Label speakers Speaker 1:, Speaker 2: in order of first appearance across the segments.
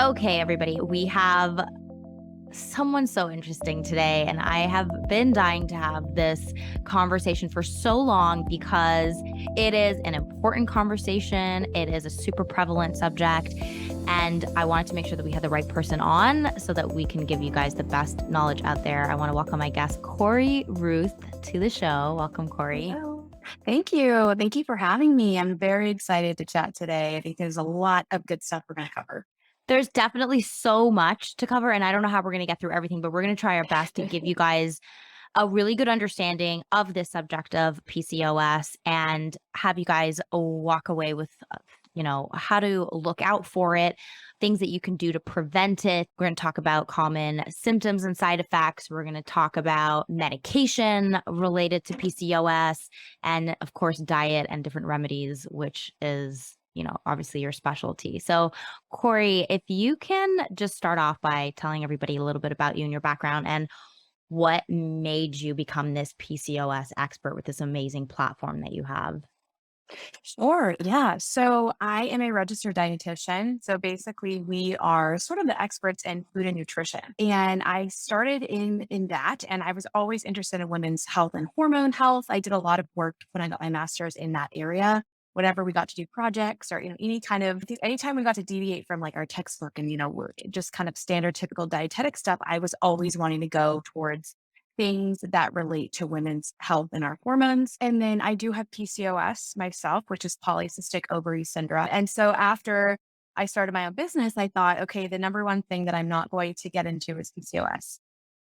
Speaker 1: Okay, everybody, we have someone so interesting today, and I have been dying to have this conversation for so long because it is an important conversation. It is a super prevalent subject, and I wanted to make sure that we had the right person on so that we can give you guys the best knowledge out there. I want to welcome my guest, Cory Ruth, to the show. Welcome, Cory.
Speaker 2: Hello. Thank you. Thank you for having me. I'm very excited to chat today. I think there's a lot of good stuff we're going to cover.
Speaker 1: There's definitely so much to cover, and I don't know how we're going to get through everything, but we're going to try our best to give you guys a really good understanding of this subject of PCOS and have you guys walk away with, how to look out for it, things that you can do to prevent it. We're going to talk about common symptoms and side effects. We're going to talk about medication related to PCOS and, of course, diet and different remedies, which is obviously your specialty. So, Cory, if you can just start off by telling everybody a little bit about you and your background and what made you become this PCOS expert with this amazing platform that you have?
Speaker 2: Sure. Yeah. So I am a registered dietitian. So basically, we are sort of the experts in food and nutrition. And I started in that, and I was always interested in women's health and hormone health. I did a lot of work when I got my master's in that area. Whenever we got to do projects or any kind of anytime we got to deviate from like our textbook and we're just kind of standard typical dietetic stuff, I was always wanting to go towards things that relate to women's health and our hormones. And then I do have PCOS myself, which is polycystic ovary syndrome. And so after I started my own business, I thought, okay, the number one thing that I'm not going to get into is PCOS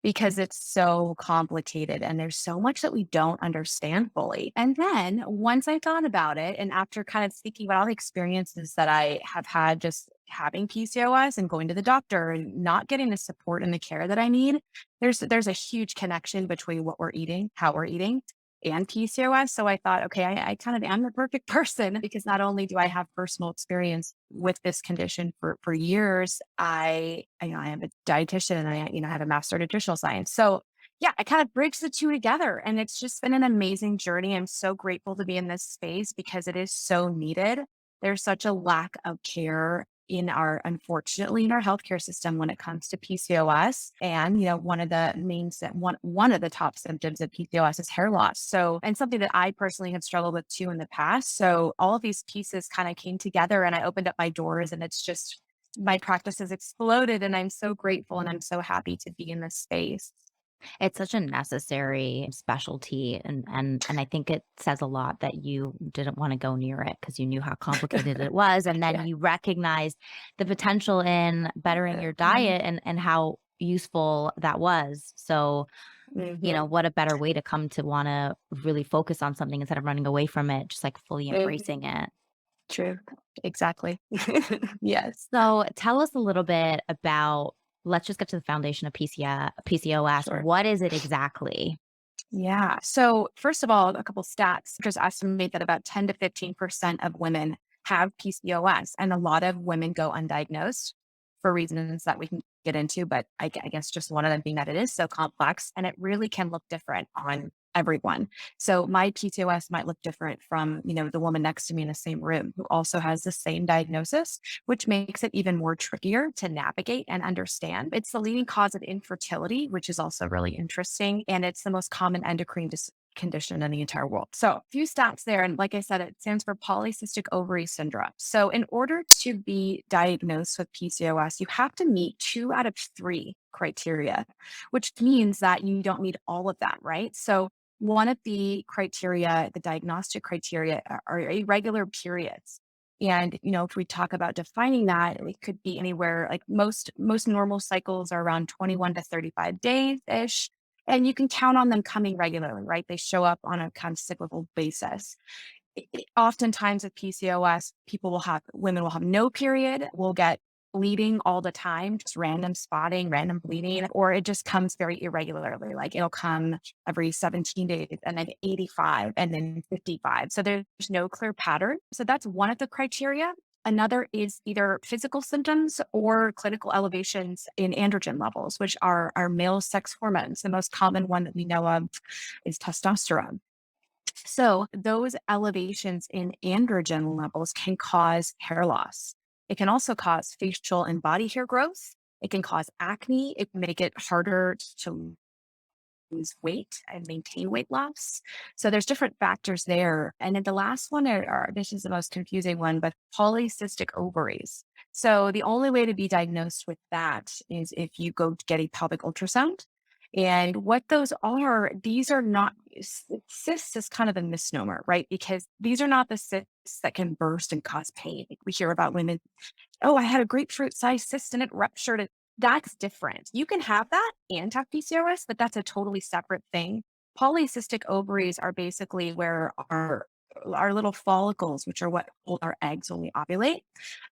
Speaker 2: because it's so complicated and there's so much that we don't understand fully. And then once I thought about it, and after kind of thinking about all the experiences that I have had just having PCOS and going to the doctor and not getting the support and the care that I need, there's a huge connection between what we're eating, how we're eating, and PCOS. So I thought, okay, I kind of am the perfect person because not only do I have personal experience with this condition for years, I am a dietitian and I have a master in nutritional science. So yeah, I kind of bridge the two together and it's just been an amazing journey. I'm so grateful to be in this space because it is so needed. There's such a lack of care unfortunately in our healthcare system when it comes to PCOS. And, one of the one of the top symptoms of PCOS is hair loss. So, and something that I personally have struggled with too in the past. So all of these pieces kind of came together and I opened up my doors and it's just my practice has exploded and I'm so grateful and I'm so happy to be in this space.
Speaker 1: It's such a necessary specialty, and I think it says a lot that you didn't wanna go near it because you knew how complicated it was, and then
Speaker 2: Yeah.
Speaker 1: you recognized the potential in bettering your
Speaker 2: Mhm.
Speaker 1: diet and how useful that was. So,
Speaker 2: Mhm.
Speaker 1: what a better way to come to wanna really focus on something instead of running away from it, just, like, fully embracing
Speaker 2: Mhm.
Speaker 1: it.
Speaker 2: True. Exactly. Yes.
Speaker 1: So tell us a little bit about let's just get to the foundation of PCOS.
Speaker 2: Sure.
Speaker 1: What is it exactly?
Speaker 2: Yeah. So, first of all, a couple stats just estimate that about 10 to 15% of women have PCOS, and a lot of women go undiagnosed for reasons that we can get into. But I guess just one of them being that it is so complex and it really can look different on everyone. So, my PCOS might look different from, the woman next to me in the same room who also has the same diagnosis, which makes it even more trickier to navigate and understand. It's the leading cause of infertility, which is also really interesting. And it's the most common condition in the entire world. So, a few stats there. And like I said, it stands for polycystic ovary syndrome. So, in order to be diagnosed with PCOS, you have to meet two out of three criteria, which means that you don't meet all of that, right? So, one of the criteria, the diagnostic criteria, are irregular periods. And if we talk about defining that, it could be anywhere like most normal cycles are around 21 to 35 days ish. And you can count on them coming regularly, right? They show up on a kind of cyclical basis. Oftentimes with PCOS, women will have no period, will get bleeding all the time, just random spotting, random bleeding, or it just comes very irregularly. Like it'll come every 17 days and then 85 and then 55. So there's no clear pattern. So that's one of the criteria. Another is either physical symptoms or clinical elevations in androgen levels, which are our male sex hormones. The most common one that we know of is testosterone. So those elevations in androgen levels can cause hair loss. It can also cause facial and body hair growth. It can cause acne. It can make it harder to lose weight and maintain weight loss. So there's different factors there. And then the last one this is the most confusing one, but polycystic ovaries. So the only way to be diagnosed with that is if you go to get a pelvic ultrasound. And what those are, these are not cysts is kind of a misnomer, right? Because these are not the cysts that can burst and cause pain. Like we hear about women, oh, I had a grapefruit sized cyst and it ruptured. That's different. You can have that and have PCOS, but that's a totally separate thing. Polycystic ovaries are basically where our little follicles, which are what hold our eggs when we ovulate,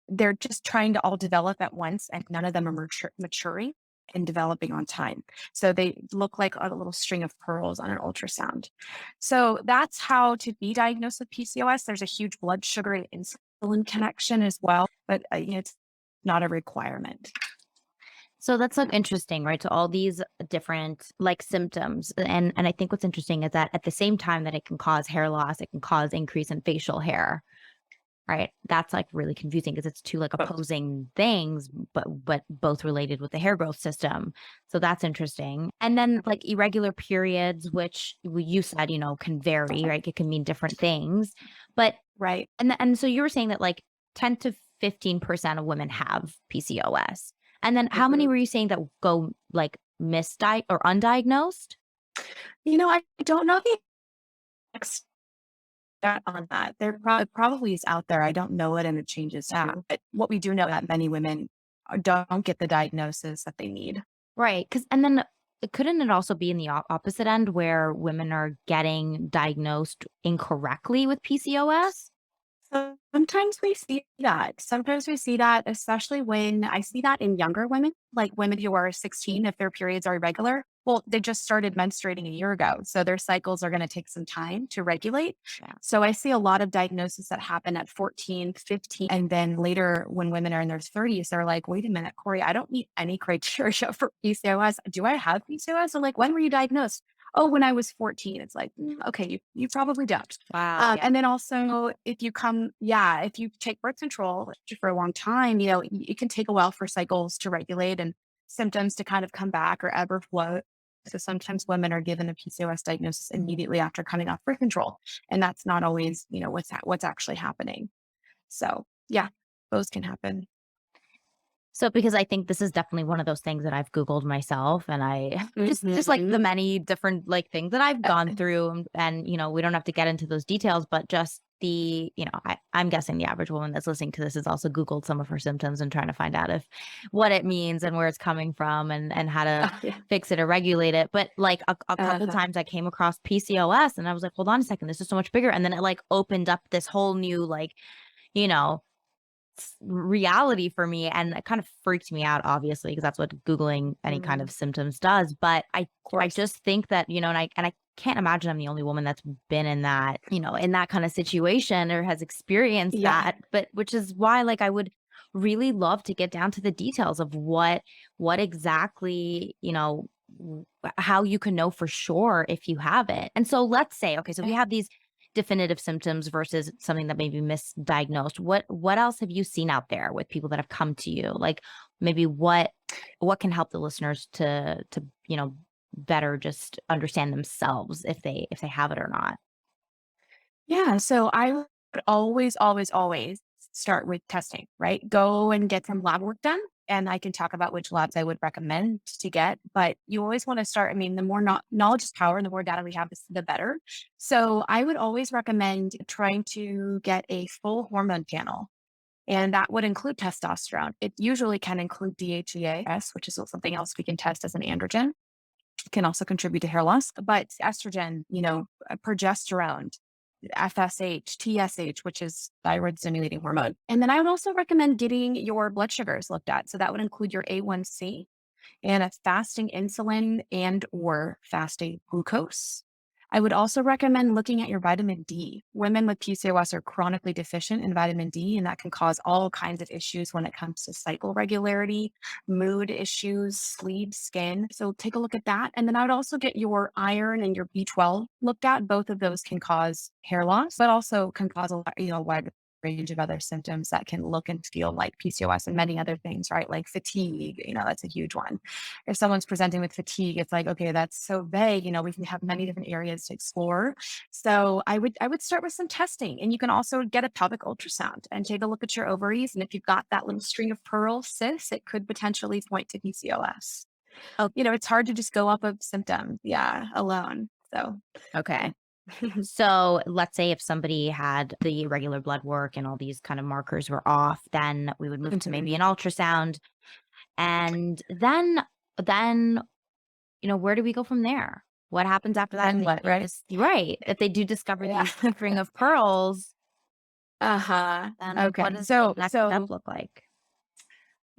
Speaker 2: they're just trying to all develop at once, and none of them are maturing and developing on time. So they look like a little string of pearls on an ultrasound. So that's how to be diagnosed with PCOS. There's a huge blood sugar and insulin connection as well, but it's not a requirement.
Speaker 1: So that's so interesting, right? So all these different like symptoms. And I think what's interesting is that at the same time that it can cause hair loss, it can cause increase in facial hair, right? That's like really confusing because it's two like opposing things, but both related with the hair growth system. So that's interesting. And then like irregular periods, which you said, can vary, right? It can mean different things. But
Speaker 2: Right.
Speaker 1: and so you were saying that like 10 to 15% of women have PCOS. And then how many
Speaker 2: Mhm.
Speaker 1: were you saying that go like misdiagnosed or undiagnosed?
Speaker 2: I don't know the exact stat on that. There probably is out there. I don't know it, and it changes
Speaker 1: Yeah.
Speaker 2: too. But what we do know that many women don't get the diagnosis that they need.
Speaker 1: Right. Cause and then couldn't it also be in the opposite end where women are getting diagnosed incorrectly with PCOS?
Speaker 2: So sometimes we see that. Sometimes we see that, especially when I see that in younger women, like women who are 16, if their periods are irregular. Well, they just started menstruating a year ago. So their cycles are going to take some time to regulate.
Speaker 1: Yeah.
Speaker 2: So I see a lot of diagnoses that happen at 14, 15. And then later, when women are in their 30s, they're like, wait a minute, Corey, I don't meet any criteria for PCOS. Do I have PCOS? I'm like, when were you diagnosed? Oh, when I was 14. It's like, okay, you probably don't.
Speaker 1: Wow. Yeah.
Speaker 2: And then also, if you take birth control for a long time, it can take a while for cycles to regulate and symptoms to kind of come back or ebb or flow. So sometimes women are given a PCOS diagnosis immediately after coming off birth control, and that's not always, what's actually happening. So yeah, those can happen.
Speaker 1: So because I think this is definitely one of those things that I've Googled myself and I just like the
Speaker 2: Mhm.
Speaker 1: many different like things that I've
Speaker 2: Uh,
Speaker 1: gone through and we don't have to get into those details, but just I'm guessing the average woman that's listening to this has also Googled some of her symptoms and trying to find out if what it means and where it's coming from and how to
Speaker 2: yeah.
Speaker 1: fix it or regulate it. But like a couple
Speaker 2: Uh-huh.
Speaker 1: times I came across PCOS and I was like, hold on a second, this is so much bigger. And then it like opened up this whole new like, you know, reality for me, and it kind of freaked me out, obviously, because that's what Googling any kind of
Speaker 2: Mm,
Speaker 1: symptoms does, but
Speaker 2: of
Speaker 1: I
Speaker 2: course.
Speaker 1: just think that, and I can't imagine I'm the only woman that's been in that, in that kind of situation or has experienced
Speaker 2: Yeah.
Speaker 1: that, but which is why, like, I would really love to get down to the details of what exactly, how you can know for sure if you have it. And so let's say, okay, so we have these definitive symptoms versus something that may be misdiagnosed. What else have you seen out there with people that have come to you? Like maybe what can help the listeners to better just understand themselves if they have it or not.
Speaker 2: Yeah, so I would always, always, always start with testing, right? Go and get some lab work done. And I can talk about which labs I would recommend to get. But you always want to start. I mean, the more knowledge is power, and the more data we have, the better. So I would always recommend trying to get a full hormone panel. And that would include testosterone. It usually can include DHEA, which is something else we can test as an androgen. It can also contribute to hair loss, but estrogen, progesterone, FSH, TSH, which is thyroid stimulating hormone. And then I would also recommend getting your blood sugars looked at. So that would include your A1C and a fasting insulin and or fasting glucose. I would also recommend looking at your vitamin D. Women with PCOS are chronically deficient in vitamin D, and that can cause all kinds of issues when it comes to cycle regularity, mood issues, sleep, skin. So take a look at that. And then I would also get your iron and your B12 looked at. Both of those can cause hair loss, but also can cause a wide range of other symptoms that can look and feel like PCOS and many other things, right? Like fatigue, that's a huge one. If someone's presenting with fatigue, it's like, okay, that's so vague. We can have many different areas to explore. So I would start with some testing, and you can also get a pelvic ultrasound and take a look at your ovaries. And if you've got that little string of pearl cysts, it could potentially point to PCOS.
Speaker 1: Oh,
Speaker 2: It's hard to just go up a symptom, yeah, alone. So yeah.
Speaker 1: okay. So let's say if somebody had the irregular blood work and all these kind of markers were off, then we would move to maybe
Speaker 2: Mhm.
Speaker 1: an ultrasound. And then, where do we go from there? What happens after that? If
Speaker 2: Then
Speaker 1: they
Speaker 2: what,
Speaker 1: do
Speaker 2: right?
Speaker 1: right. If they do discover
Speaker 2: Yeah.
Speaker 1: these string of pearls,
Speaker 2: Uh-huh.
Speaker 1: then what
Speaker 2: Okay.
Speaker 1: does the
Speaker 2: So
Speaker 1: next step
Speaker 2: so
Speaker 1: look like?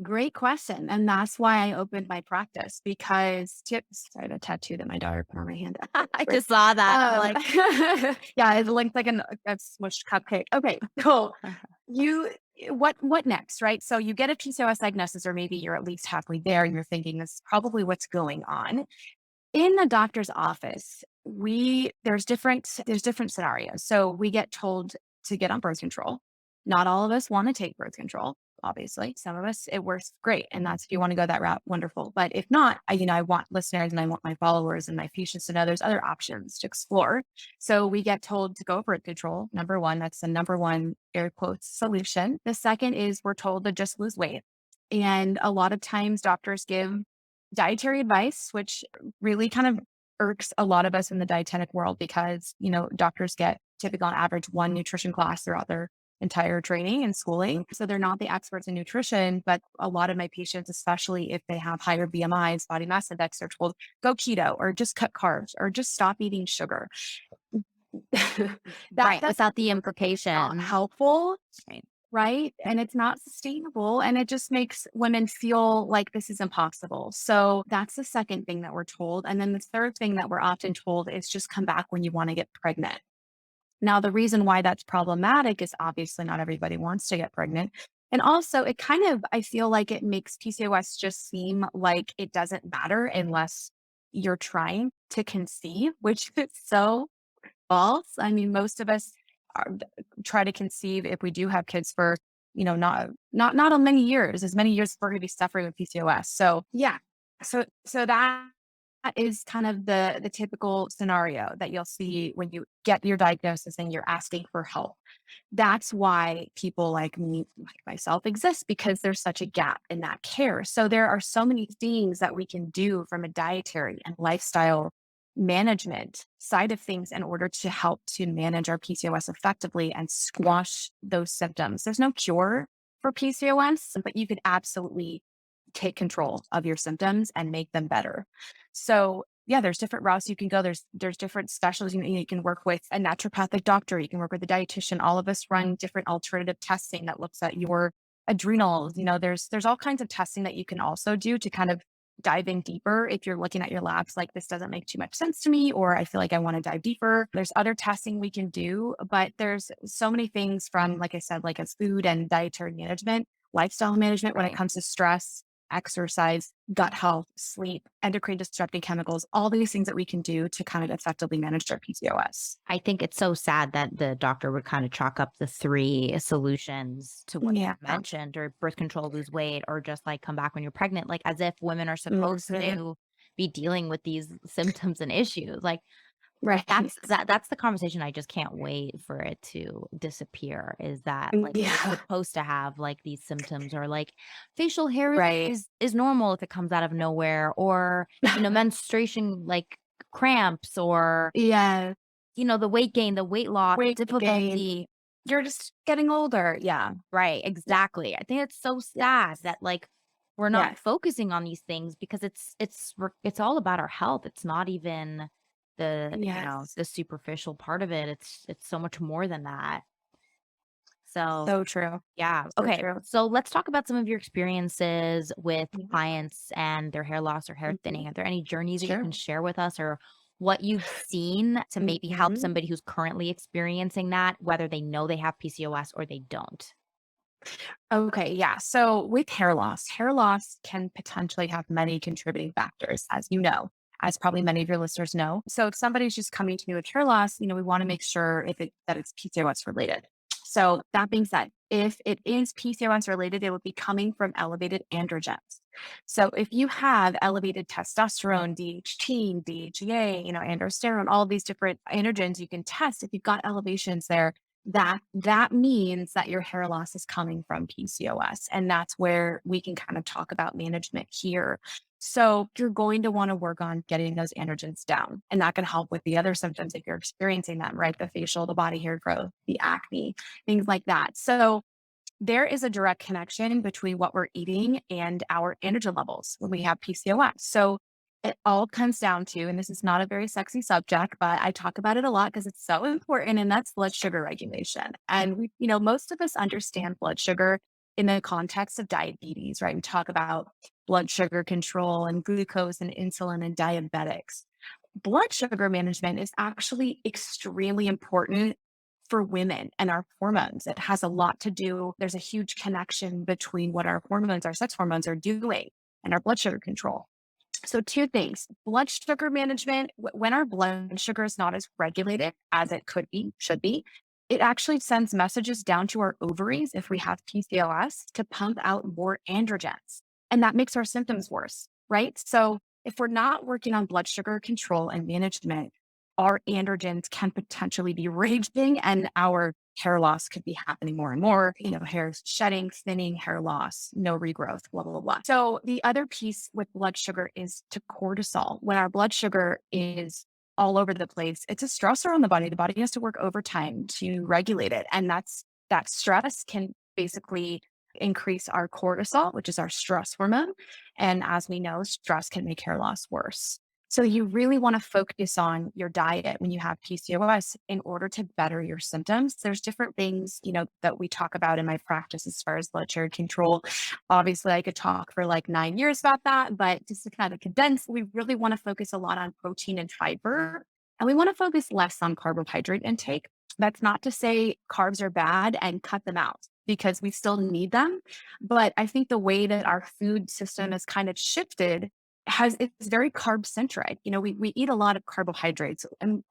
Speaker 2: great question. And that's why I opened my practice because tips. Sorry, the tattoo that my daughter put on my hand.
Speaker 1: I
Speaker 2: Great.
Speaker 1: just saw that. I'm
Speaker 2: Um,
Speaker 1: like,
Speaker 2: yeah, it looks like a smushed cupcake. Okay, cool. You what next, right? So you get a PCOS diagnosis, or maybe you're at least halfway there and you're thinking this is probably what's going on. In the doctor's office, there's different scenarios. So we get told to get on birth control. Not all of us want to take birth control, obviously. Some of us it works great. And that's if you want to go that route, wonderful. But if not, I want listeners and I want my followers and my patients to know there's other options to explore. So we get told to go birth control. Number one, that's the number one air quotes solution. The second is we're told to just lose weight. And a lot of times doctors give dietary advice, which really kind of irks a lot of us in the dietetic world because, doctors get typically on average one nutrition class throughout their entire training and schooling. So they're not the experts in nutrition, but a lot of my patients, especially if they have higher BMIs, body mass index, are told go keto or just cut carbs or just stop eating sugar.
Speaker 1: right.
Speaker 2: That's
Speaker 1: Without the
Speaker 2: not
Speaker 1: implications.
Speaker 2: helpful.
Speaker 1: Right.
Speaker 2: Right? And it's not sustainable, and it just makes women feel like this is impossible. So that's the second thing that we're told. And then the third thing that we're often told is just come back when you want to get pregnant. Now, the reason why that's problematic is obviously not everybody wants to get pregnant. And also, it kind of, I feel like it makes PCOS just seem like it doesn't matter unless you're trying to conceive, which is so false. I mean, most of us are, try to conceive if we do have kids for, not on many years, as many years we're going to be suffering with PCOS. So yeah, so that is kind of the typical scenario that you'll see when you get your diagnosis and you're asking for help. That's why people like me, like myself, exist because there's such a gap in that care. So there are so many things that we can do from a dietary and lifestyle management side of things in order to help to manage our PCOS effectively and squash those symptoms. There's no cure for PCOS, but you could absolutely take control of your symptoms and make them better. So yeah, there's different routes you can go. There's different specialties. You can work with a naturopathic doctor. You can work with a dietitian. All of us run different alternative testing that looks at your adrenals. There's all kinds of testing that you can also do to kind of dive in deeper if you're looking at your labs like this doesn't make too much sense to me, or I feel like I want to dive deeper. There's other testing we can do, but there's so many things from, like I said, like as food and dietary management, lifestyle management when it
Speaker 1: Right.
Speaker 2: comes to stress, exercise, gut health, sleep, endocrine disrupting chemicals, all these things that we can do to kind of effectively manage our PCOS.
Speaker 1: I think it's so sad that the doctor would kind of chalk up the three solutions to what
Speaker 2: Yeah.
Speaker 1: you mentioned, or birth control, lose weight, or just like come back when you're pregnant, like as if women are supposed
Speaker 2: Mhm.
Speaker 1: to be dealing with these symptoms and issues. Like
Speaker 2: Right.
Speaker 1: that's the conversation I just can't wait for it to disappear, is that like you're
Speaker 2: Yeah.
Speaker 1: supposed to have like these symptoms, or like facial hair
Speaker 2: Right.
Speaker 1: is normal if it comes out of nowhere, or menstruation like cramps, or
Speaker 2: Yeah.
Speaker 1: the weight gain, the weight loss,
Speaker 2: Weight gain.
Speaker 1: difficulty.
Speaker 2: You're just getting older. Yeah.
Speaker 1: Right,
Speaker 2: Yeah.
Speaker 1: exactly. I think it's so
Speaker 2: Yeah.
Speaker 1: sad that, like, we're not
Speaker 2: Yes.
Speaker 1: focusing on these things because it's all about our health. It's not even
Speaker 2: Yes.
Speaker 1: the superficial part of it. It's so much more than that. So,
Speaker 2: So true.
Speaker 1: yeah.
Speaker 2: So
Speaker 1: Okay.
Speaker 2: true.
Speaker 1: So let's talk about some of your experiences with
Speaker 2: Mhm.
Speaker 1: clients and their hair loss or hair
Speaker 2: Mhm.
Speaker 1: thinning. Are there any journeys that you
Speaker 2: Sure.
Speaker 1: can share with us, or what you've seen to maybe help
Speaker 2: Mhm.
Speaker 1: somebody who's currently experiencing that, whether they know they have PCOS or they don't?
Speaker 2: Okay, yeah. So with hair loss can potentially have many contributing factors, as you know, as probably many of your listeners know. So if somebody's just coming to me with hair loss, we want to make sure that it's PCOS related. So that being said, if it is PCOS related, it would be coming from elevated androgens. So if you have elevated testosterone, DHT, DHEA, androsterone, all these different androgens you can test, if you've got elevations there, that means that your hair loss is coming from PCOS. And that's where we can kind of talk about management here. So you're going to want to work on getting those androgens down. And that can help with the other symptoms if you're experiencing them, right? The facial, the body hair growth, the acne, things like that. So there is a direct connection between what we're eating and our androgen levels when we have PCOS. So it all comes down to, and this is not a very sexy subject, but I talk about it a lot because it's so important, and that's blood sugar regulation. And most of us understand blood sugar in the context of diabetes, right? We talk about blood sugar control and glucose and insulin and diabetics. Blood sugar management is actually extremely important for women and our hormones. It has a lot to do. There's a huge connection between what our hormones, our sex hormones are doing and our blood sugar control. So, two things: blood sugar management, when our blood sugar is not as regulated as it could be, should be, it actually sends messages down to our ovaries if we have PCOS to pump out more androgens. And that makes our symptoms worse, right? So, if we're not working on blood sugar control and management, our androgens can potentially be raging and our hair loss could be happening more and more, hair shedding, thinning, hair loss, no regrowth, blah, blah, blah, blah. So the other piece with blood sugar is to cortisol. When our blood sugar is all over the place, it's a stressor on the body. The body has to work overtime to regulate it. And that stress can basically increase our cortisol, which is our stress hormone. And as we know, stress can make hair loss worse. So you really want to focus on your diet when you have PCOS in order to better your symptoms. There's different things, that we talk about in my practice as far as blood sugar control. Obviously, I could talk for like 9 years about that, but just to kind of condense, we really want to focus a lot on protein and fiber, and we want to focus less on carbohydrate intake. That's not to say carbs are bad and cut them out, because we still need them. But I think the way that our food system has kind of shifted it's very carb centric. We eat a lot of carbohydrates, and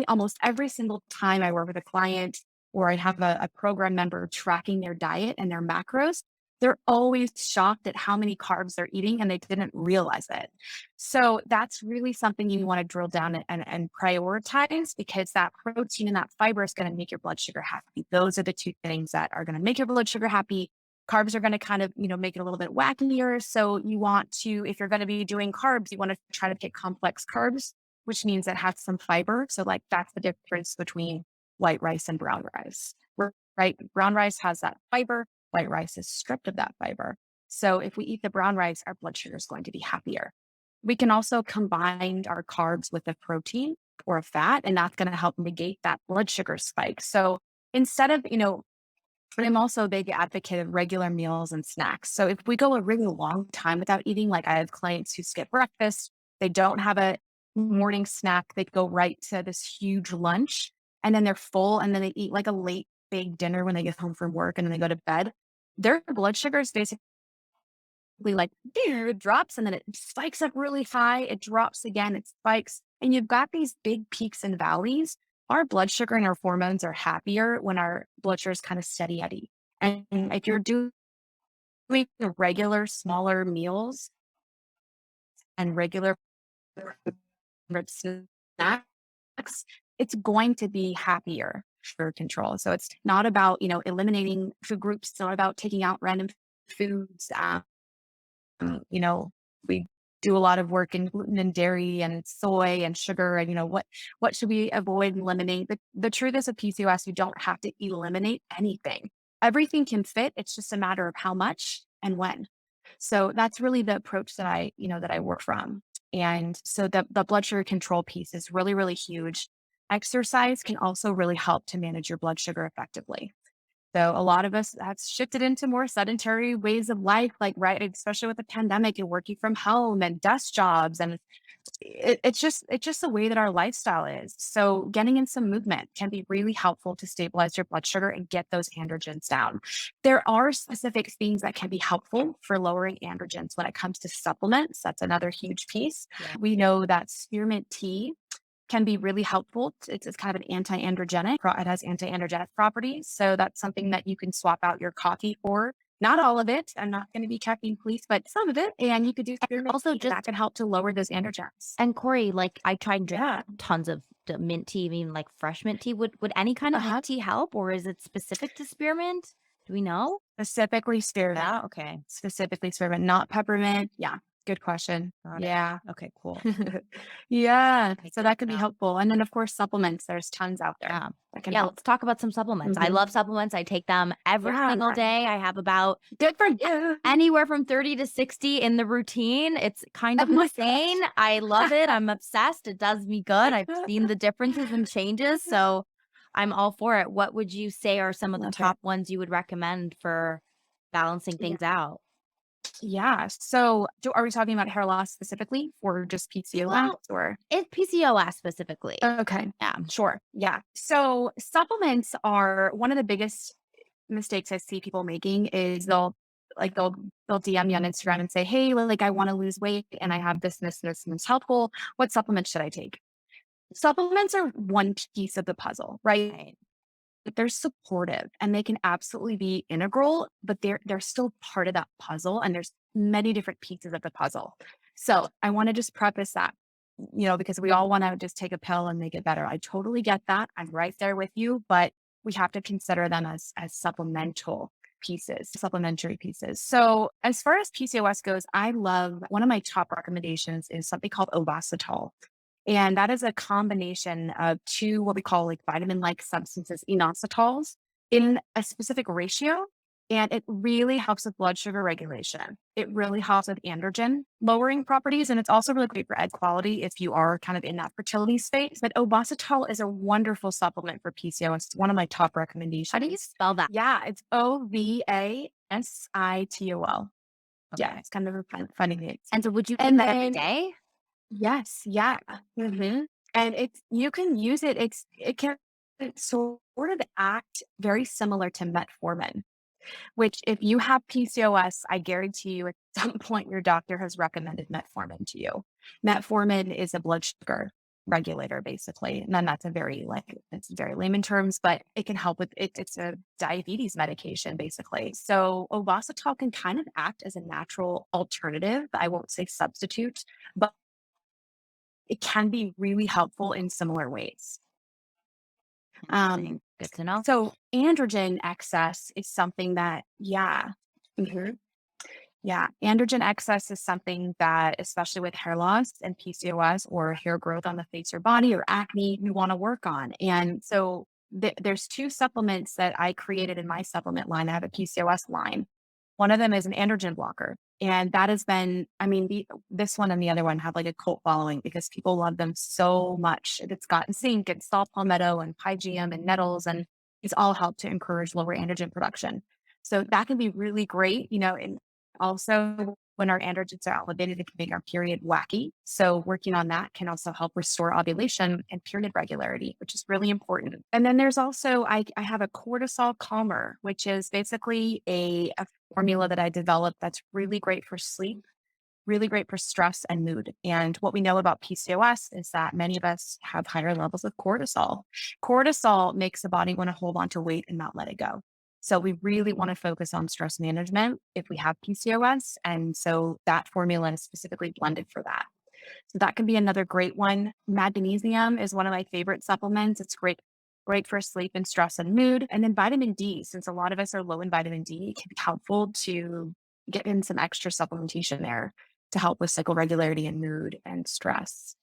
Speaker 2: almost every single time I work with a client or I have a program member tracking their diet and their macros, they're always shocked at how many carbs they're eating and they didn't realize it. So that's really something you want to drill down and prioritize, because that protein and that fiber is going to make your blood sugar happy. Those are the two things that are going to make your blood sugar happy. Carbs are going to kind of, make it a little bit wackier. So you want to, if you're going to be doing carbs, you want to try to pick complex carbs, which means it has some fiber. So like that's the difference between white rice and brown rice, right? Brown rice has that fiber. White rice is stripped of that fiber. So if we eat the brown rice, our blood sugar is going to be happier. We can also combine our carbs with a protein or a fat, and that's going to help negate that blood sugar spike. So instead of, I'm also a big advocate of regular meals and snacks. So if we go a really long time without eating, like I have clients who skip breakfast, they don't have a morning snack, they go right to this huge lunch and then they're full and then they eat like a late big dinner when they get home from work and then they go to bed. Their blood sugar is basically like it drops and then it spikes up really high. It drops again, it spikes. And you've got these big peaks and valleys. Our blood sugar and our hormones are happier when our blood sugar is kind of steady Eddie. And if you're doing the regular smaller meals and regular snacks, it's going to be happier for control. So it's not about, eliminating food groups. It's not about taking out random foods. You know, we do a lot of work in gluten and dairy and soy and sugar and, what should we avoid and eliminate? The truth is, with PCOS, you don't have to eliminate anything. Everything can fit. It's just a matter of how much and when. So that's really the approach that I work from. And so the blood sugar control piece is really, really huge. Exercise can also really help to manage your blood sugar effectively. So a lot of us have shifted into more sedentary ways of life, like, right, especially with the pandemic and working from home and desk jobs. And it's just the way that our lifestyle is. So getting in some movement can be really helpful to stabilize your blood sugar and get those androgens down. There are specific things that can be helpful for lowering androgens when it comes to supplements. That's another huge piece.
Speaker 1: Yeah.
Speaker 2: We know that spearmint tea can be really helpful. It's kind of an anti-androgenic. It has anti-androgenic properties. So that's something that you can swap out your coffee for. Not all of it. I'm not going to be checking police, but some of it. And you could do spearmint
Speaker 1: Also,
Speaker 2: tea, and that
Speaker 1: just
Speaker 2: can help to lower those androgens.
Speaker 1: and Corey, like I tried drinking
Speaker 2: Yeah.
Speaker 1: tons of the mint tea, even like fresh mint tea. Would any kind of
Speaker 2: Uh-huh.
Speaker 1: mint tea help, or is it specific to spearmint? Do we know?
Speaker 2: Specifically spearmint.
Speaker 1: Yeah. Okay.
Speaker 2: Specifically spearmint, not peppermint. Yeah. Good question.
Speaker 1: Got it.
Speaker 2: Yeah.
Speaker 1: Okay. Cool.
Speaker 2: Yeah.
Speaker 1: Okay,
Speaker 2: So
Speaker 1: good
Speaker 2: that could
Speaker 1: to
Speaker 2: be
Speaker 1: know.
Speaker 2: helpful. And then, of course, supplements. There's tons out there
Speaker 1: Yeah.
Speaker 2: that can
Speaker 1: Yeah,
Speaker 2: help.
Speaker 1: let's talk about some supplements. I
Speaker 2: Mhm.
Speaker 1: love supplements. I take them every
Speaker 2: Yeah.
Speaker 1: single day. I have about
Speaker 2: Good for you.
Speaker 1: anywhere from 30 to 60 in the routine. It's kind
Speaker 2: Oh
Speaker 1: of
Speaker 2: my
Speaker 1: insane. I love it. I'm obsessed. It does me good. I've seen the differences and changes, so I'm all for it. What would you say are some of the
Speaker 2: Love it.
Speaker 1: top ones you would recommend for balancing
Speaker 2: Yeah.
Speaker 1: things out?
Speaker 2: Yeah. So, are we talking about hair loss specifically or just PCOS
Speaker 1: Well,
Speaker 2: or?
Speaker 1: it's PCOS specifically.
Speaker 2: Okay.
Speaker 1: Yeah.
Speaker 2: Sure. Yeah. So, supplements are one of the biggest mistakes I see people making is they'll DM me on Instagram and say, "Hey, like I want to lose weight and I have this helpful. What supplements should I take?" Supplements are one piece of the puzzle, right?
Speaker 1: Right.
Speaker 2: They're supportive and they can absolutely be integral, but they're still part of that puzzle. And there's many different pieces of the puzzle. So I want to just preface that, because we all want to just take a pill and make it better. I totally get that. I'm right there with you, but we have to consider them as supplementary pieces. So as far as PCOS goes, I love one of my top recommendations is something called Ovasitol. And that is a combination of two what we call like vitamin-like substances, inositols, in a specific ratio. And it really helps with blood sugar regulation. It really helps with androgen lowering properties. And it's also really great for egg quality if you are kind of in that fertility space. But Ovasitol is a wonderful supplement for PCOS. It's one of my top
Speaker 1: How do you
Speaker 2: recommendations.
Speaker 1: spell that?
Speaker 2: Yeah, it's Ovasitol. Yeah,
Speaker 1: Okay.
Speaker 2: it's kind of a funny name.
Speaker 1: And so would you take
Speaker 2: And
Speaker 1: that every
Speaker 2: then
Speaker 1: day?
Speaker 2: yes, yeah. And it's you can use it, it can sort of act very similar to metformin, which if you have PCOS, I guarantee you at some point your doctor has recommended metformin to you. Metformin is a blood sugar regulator, basically. And then that's it's very layman terms, but it can help with it. It's a diabetes medication, basically. So Ovasitol can kind of act as a natural alternative. I won't say substitute, but it can be really helpful in similar ways. Um,
Speaker 1: Interesting. Good to know.
Speaker 2: so androgen excess is something that, yeah. Mhm. Yeah, androgen excess is something that, especially with hair loss and PCOS or hair growth on the face or body or acne, you want to work on. And so there's two supplements that I created in my supplement line. I have a PCOS line. One of them is an androgen blocker. And that has been, I mean, this one and the other one have like a cult following because people love them so much. It's got zinc and saw palmetto and pygeum and nettles, and it's all helped to encourage lower androgen production. So that can be really great, and also, when our androgens are elevated, it can make our period wacky. So, working on that can also help restore ovulation and period regularity, which is really important. And then there's also, I have a cortisol calmer, which is basically a formula that I developed that's really great for sleep, really great for stress and mood. And what we know about PCOS is that many of us have higher levels of cortisol. Cortisol makes the body want to hold on to weight and not let it go. So we really want to focus on stress management if we have PCOS. And so that formula is specifically blended for that. So that can be another great one. Magnesium is one of my favorite supplements. It's great for sleep and stress and mood. And then vitamin D, since a lot of us are low in vitamin D, it can be helpful to get in some extra supplementation there to help with cycle regularity and mood and stress.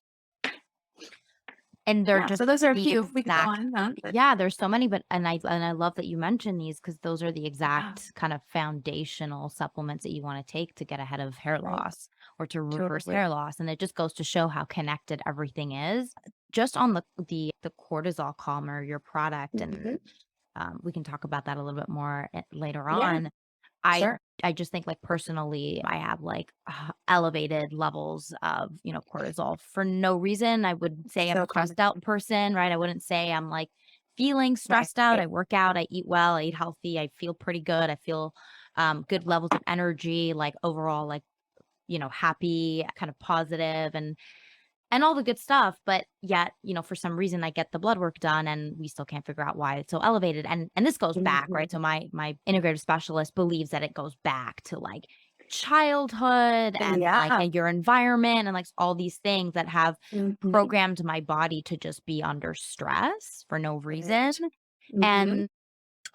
Speaker 1: And they're
Speaker 2: Yeah,
Speaker 1: just
Speaker 2: so those are a
Speaker 1: the
Speaker 2: few. We could go
Speaker 1: exact
Speaker 2: on and on, but
Speaker 1: yeah, there's so many, but and I love that you mentioned these because those are the
Speaker 2: yeah,
Speaker 1: exact kind of foundational supplements that you wanna take to get ahead of hair
Speaker 2: right.
Speaker 1: loss or to reverse
Speaker 2: Totally.
Speaker 1: hair loss, and it just goes to show how connected everything is. Just on the cortisol calmer, your product, and,
Speaker 2: Mhm.
Speaker 1: we can talk about that a little bit more, later
Speaker 2: Yeah,
Speaker 1: on. I
Speaker 2: sure.
Speaker 1: I just think, like, personally, I have, like, elevated levels of, cortisol for no reason. I would say I'm
Speaker 2: So
Speaker 1: a
Speaker 2: common.
Speaker 1: stressed out person, right? I wouldn't say I'm, like, feeling
Speaker 2: Right.
Speaker 1: stressed out. I work out, I eat well, I eat healthy, I feel pretty good. I feel, good levels of energy, like, overall, like, happy, kind of positive, and and all the good stuff, but yet, for some reason I get the blood work done and we still can't figure out why it's so elevated. And this goes back, right? So
Speaker 2: Mhm.
Speaker 1: my integrative specialist believes that it goes back to like childhood and like
Speaker 2: Yeah.
Speaker 1: and your environment and like all these things that have
Speaker 2: Mhm.
Speaker 1: programmed my body to just be under stress for no reason.
Speaker 2: Right. Mhm.
Speaker 1: And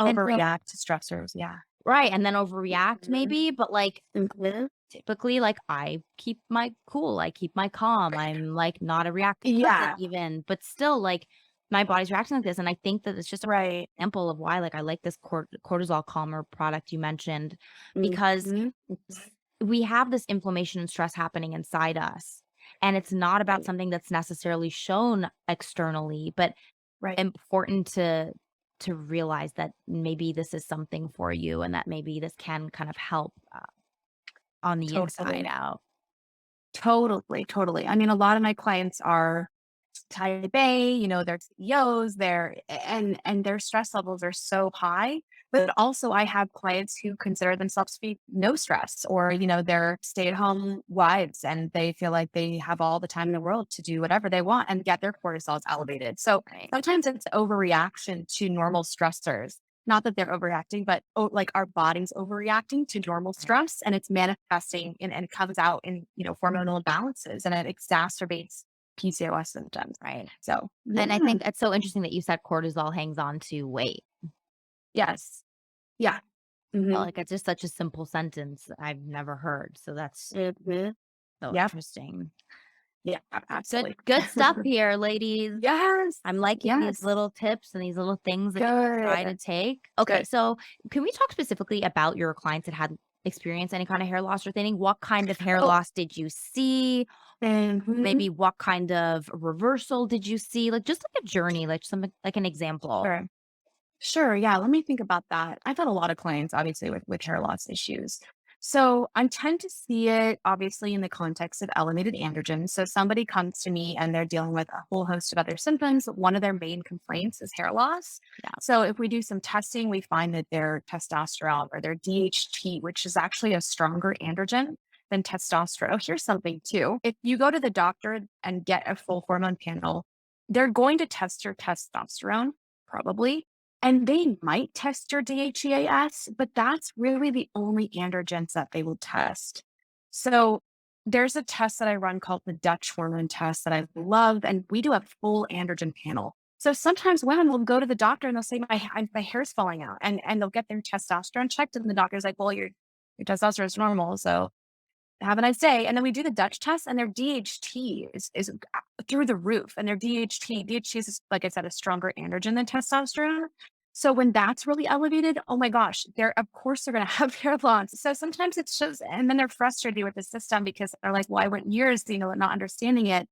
Speaker 1: and so
Speaker 2: Overreact to stressors, yeah.
Speaker 1: right, and then overreact
Speaker 2: Mhm.
Speaker 1: maybe, but like
Speaker 2: Mhm.
Speaker 1: typically, like, I keep my cool, I keep my calm, I'm, like, not a reactive person
Speaker 2: Yeah,
Speaker 1: even, but still, like, my body's reacting like this, and I think that it's just a
Speaker 2: right.
Speaker 1: example of why, like, I like this cortisol calmer product you mentioned, because
Speaker 2: Mhm.
Speaker 1: we have this inflammation and stress happening inside us, and it's not about
Speaker 2: Right,
Speaker 1: something that's necessarily shown externally, but
Speaker 2: right.
Speaker 1: important to realize that maybe this is something for you and that maybe this can kind of help, on the inside
Speaker 2: Totally.
Speaker 1: out.
Speaker 2: Totally, totally. I mean, a lot of my clients are type A, they're CEOs, and their stress levels are so high. But also I have clients who consider themselves to be no stress, or, they're stay-at-home wives and they feel like they have all the time in the world to do whatever they want and yet their cortisol is elevated. So
Speaker 1: Right.
Speaker 2: sometimes it's overreaction to normal stressors. Not that they're overreacting, but like our body's overreacting to normal
Speaker 1: Right.
Speaker 2: stress and it's manifesting and comes out in, hormonal imbalances and it exacerbates PCOS symptoms.
Speaker 1: Right.
Speaker 2: So,
Speaker 1: And I
Speaker 2: yeah.
Speaker 1: think it's so interesting that you said cortisol hangs on to weight.
Speaker 2: Yes. Yeah. Mhm.
Speaker 1: Like, it's just such a simple sentence I've never heard, so that's
Speaker 2: Mhm.
Speaker 1: so
Speaker 2: Yep.
Speaker 1: interesting.
Speaker 2: Yeah,
Speaker 1: Good
Speaker 2: absolutely.
Speaker 1: good stuff here, ladies.
Speaker 2: Yes.
Speaker 1: I'm liking these
Speaker 2: Yes.
Speaker 1: little tips and these little things that you try to
Speaker 2: Good.
Speaker 1: take. Okay,
Speaker 2: Good.
Speaker 1: so can we talk specifically about your clients that had experienced any kind of hair loss or thinning? What kind of hair
Speaker 2: Oh,
Speaker 1: loss did you see?
Speaker 2: mhm.
Speaker 1: Maybe what kind of reversal did you see? Like, just like a journey, like something like an example.
Speaker 2: Sure. Sure. Yeah. Let me think about that. I've had a lot of clients, obviously, with hair loss issues. So I tend to see it obviously in the context of elevated androgens. So somebody comes to me and they're dealing with a whole host of other symptoms. One of their main complaints is hair loss.
Speaker 1: Yeah.
Speaker 2: So if we do some testing, we find that their testosterone or their DHT, which is actually a stronger androgen than testosterone. Oh, here's something too. If you go to the doctor and get a full hormone panel, they're going to test your testosterone, probably, and they might test your DHEAS, but that's really the only androgens that they will test. So there's a test that I run called the Dutch hormone test that I love, and we do a full androgen panel. So sometimes women will go to the doctor and they'll say, my hair's falling out, and they'll get their testosterone checked, and the doctor's like, well, your testosterone is normal, so have a nice day. And then we do the Dutch test, and their DHT is through the roof. And their DHT is, like I said, a stronger androgen than testosterone. So when that's really elevated, oh my gosh, of course they're going to have hair loss. So sometimes it's just, and then they're frustrated with the system because they're like, well, I went years, not understanding it.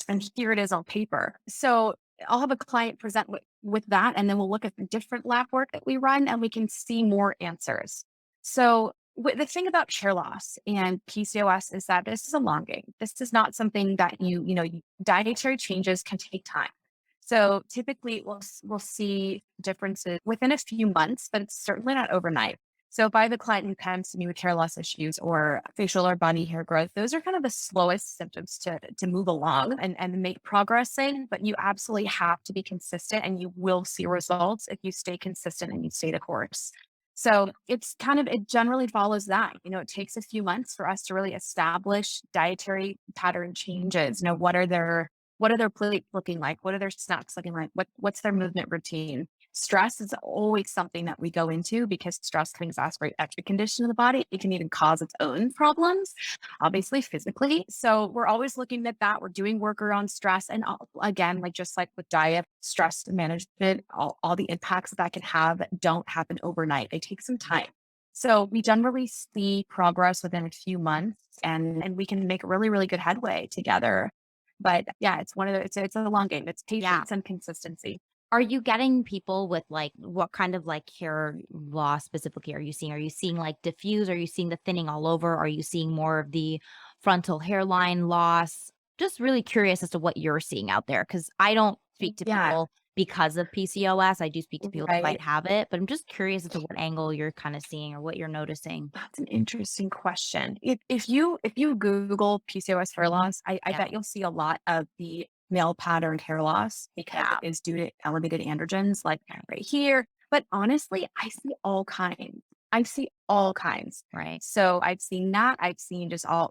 Speaker 2: And here it is on paper. So I'll have a client present with that, and then we'll look at the different lab work that we run, and we can see more answers. So the thing about hair loss and PCOS is that this is a long game. This is not something that dietary changes can take time. So typically we'll see differences within a few months, but it's certainly not overnight. So if I have a client who comes to me with hair loss issues or facial or body hair growth, those are kind of the slowest symptoms to move along and make progress in. But you absolutely have to be consistent and you will see results if you stay consistent and you stay the course. So it generally follows that. It takes a few months for us to really establish dietary pattern changes. What are their plates looking like? What are their snacks looking like? What's their movement routine? Stress is always something that we go into because stress can exacerbate every condition of the body. It can even cause its own problems, obviously physically. So we're always looking at that. We're doing work around stress. And again, just like with diet, stress management, all the impacts that can have don't happen overnight. They take some time. So we generally see progress within a few months and we can make really, really good headway together. But yeah, it's a long game. It's
Speaker 1: Yeah.
Speaker 2: patience and consistency.
Speaker 1: Are you getting people with, like, what kind of, like, hair loss specifically are you seeing? Are you seeing, like, diffuse? Are you seeing the thinning all over? Are you seeing more of the frontal hairline loss? Just really curious as to what you're seeing out there, because I don't speak to
Speaker 2: Yeah.
Speaker 1: people because of PCOS. I do speak to people that might
Speaker 2: Right.
Speaker 1: have it, but I'm just curious as to what angle you're kind of seeing or what you're noticing.
Speaker 2: That's an interesting question. If you Google PCOS hair loss, I
Speaker 1: Yeah.
Speaker 2: bet you'll see a lot of the male pattern hair loss because it
Speaker 1: Yeah.
Speaker 2: is due to elevated androgens, like
Speaker 1: Right.
Speaker 2: right here. But honestly, I see all kinds. I see all kinds.
Speaker 1: Right.
Speaker 2: So I've seen that. I've seen just all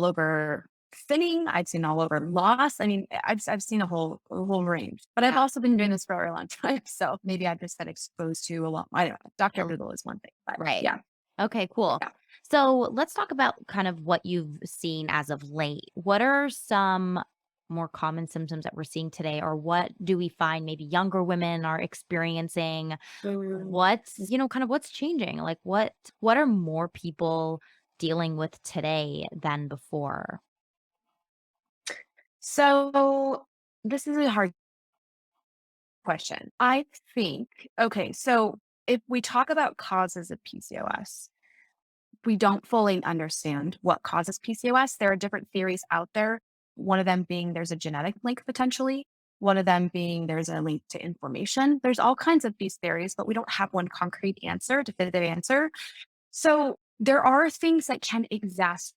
Speaker 2: over thinning. I've seen all over loss. I mean, I've seen a whole range. But I've
Speaker 1: Yeah.
Speaker 2: also been doing this for a very long time. So maybe I've just been exposed to a lot. I don't know. Dr.
Speaker 1: Oh,
Speaker 2: Google is one thing, but
Speaker 1: right.
Speaker 2: yeah.
Speaker 1: Okay, cool.
Speaker 2: Yeah.
Speaker 1: So let's talk about kind of what you've seen as of late. What are some more common symptoms that we're seeing today, or what do we find maybe younger women are experiencing?
Speaker 2: Mm.
Speaker 1: Kind of what's changing? Like what are more people dealing with today than before?
Speaker 2: So this is a hard question. I think, okay, so if we talk about causes of PCOS, we don't fully understand what causes PCOS. There are different theories out there. One of them being there's a genetic link potentially. One of them being there's a link to inflammation. There's all kinds of these theories, but we don't have one concrete answer, definitive answer. So there are things that can exacerbate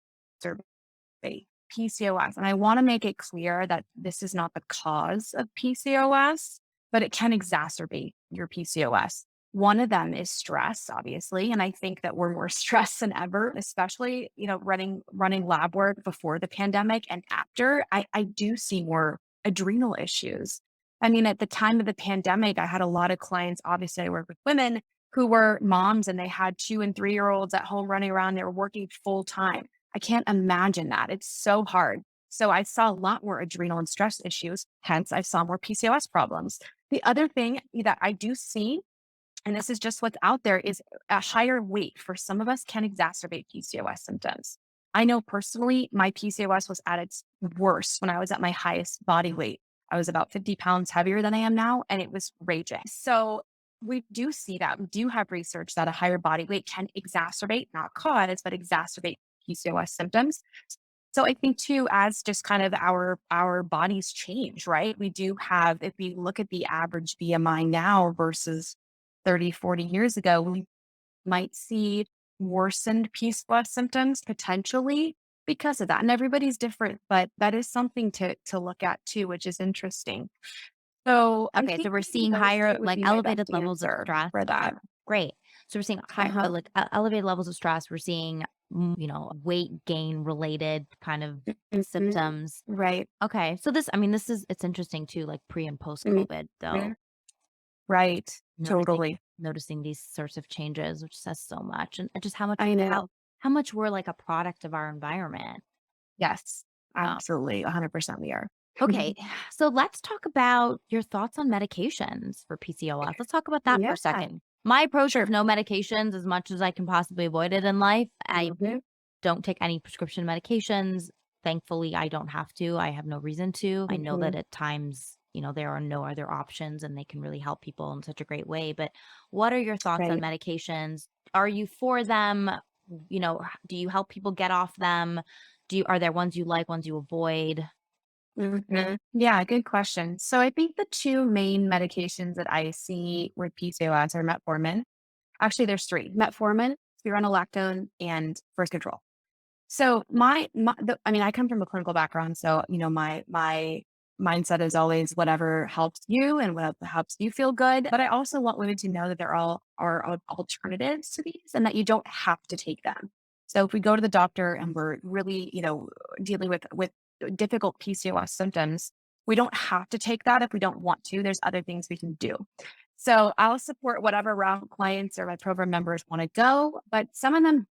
Speaker 2: PCOS. And I want to make it clear that this is not the cause of PCOS, but it can exacerbate your PCOS. One of them is stress, obviously. And I think that we're more stressed than ever, especially, running lab work before the pandemic and after. I do see more adrenal issues. I mean, at the time of the pandemic, I had a lot of clients. Obviously, I work with women who were moms and they had 2 and 3 year olds at home running around. They were working full time. I can't imagine that. It's so hard. So I saw a lot more adrenal and stress issues. Hence, I saw more PCOS problems. The other thing that I do see, and this is just what's out there, is a higher weight for some of us can exacerbate PCOS symptoms. I know personally, my PCOS was at its worst when I was at my highest body weight. I was about 50 pounds heavier than I am now, and it was raging. So we do see that. We do have research that a higher body weight can exacerbate, not cause, but exacerbate PCOS symptoms. So I think too, as just kind of our bodies change, right? We do have, if we look at the average BMI now versus 30, 40 years ago, we might see worsened PCOS symptoms potentially because of that. And everybody's different, but that is something to look at too, which is interesting. So I
Speaker 1: Okay, so
Speaker 2: think
Speaker 1: we're
Speaker 2: maybe
Speaker 1: seeing
Speaker 2: those
Speaker 1: higher,
Speaker 2: two would
Speaker 1: like
Speaker 2: be my best
Speaker 1: elevated levels of
Speaker 2: answer
Speaker 1: stress.
Speaker 2: for that.
Speaker 1: Great. So we're seeing
Speaker 2: Uh-huh.
Speaker 1: elevated levels of stress. We're seeing, weight gain related kind of
Speaker 2: Mhm.
Speaker 1: symptoms.
Speaker 2: Right.
Speaker 1: Okay. So I mean, it's interesting too, like pre and post COVID though,
Speaker 2: Mhm. Right.
Speaker 1: noticing,
Speaker 2: Totally.
Speaker 1: noticing these sorts of changes, which says so much. And just
Speaker 2: I know.
Speaker 1: how much we're like a product of our environment.
Speaker 2: Yes, absolutely, 100% we are.
Speaker 1: Okay, so let's talk about your thoughts on medications for PCOS. Let's talk about that for
Speaker 2: Yeah,
Speaker 1: a second. My approach is
Speaker 2: sure.
Speaker 1: no medications as much as I can possibly avoid it in life. I
Speaker 2: Mhm,
Speaker 1: don't take any prescription medications. Thankfully, I don't have to. I have no reason to. I know that
Speaker 2: mhm,
Speaker 1: at times, there are no other options and they can really help people in such a great way. But what are your thoughts on
Speaker 2: right.
Speaker 1: medications? Are you for them? Do you help people get off them? Are there ones you like, ones you avoid?
Speaker 2: Mhm. Yeah, good question. So I think the 2 main medications that I see with PCOS are metformin. Actually, there's 3: metformin, spironolactone, and birth control. So I mean, I come from a clinical background, so my mindset is always whatever helps you and what helps you feel good. But I also want women to know that there are alternatives to these, and that you don't have to take them. So if we go to the doctor and we're really, dealing with difficult PCOS symptoms, we don't have to take that if we don't want to. There's other things we can do. So I'll support whatever route clients or my program members want to go, but some of them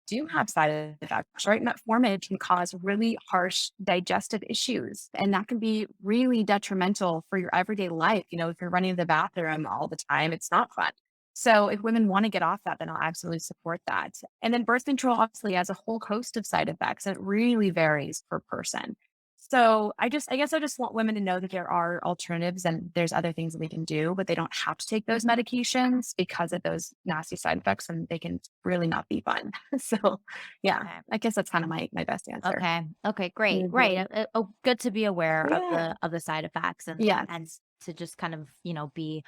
Speaker 2: do have side effects, right? Metformin can cause really harsh digestive issues, and that can be really detrimental for your everyday life. If you're running to the bathroom all the time, it's not fun. So, if women want to get off that, then I'll absolutely support that. And then birth control obviously has a whole host of side effects, and it really varies per person. So, I guess I just want women to know that there are alternatives and there's other things that we can do, but they don't have to take those medications because of those nasty side effects, and they can really not be fun. So, yeah,
Speaker 1: Okay.
Speaker 2: I guess that's kind of my best answer.
Speaker 1: Okay. Okay, great. Right.
Speaker 2: Mhm.
Speaker 1: Good to be aware of
Speaker 2: Yeah.
Speaker 1: the side effects and
Speaker 2: Yes.
Speaker 1: to just kind of, be,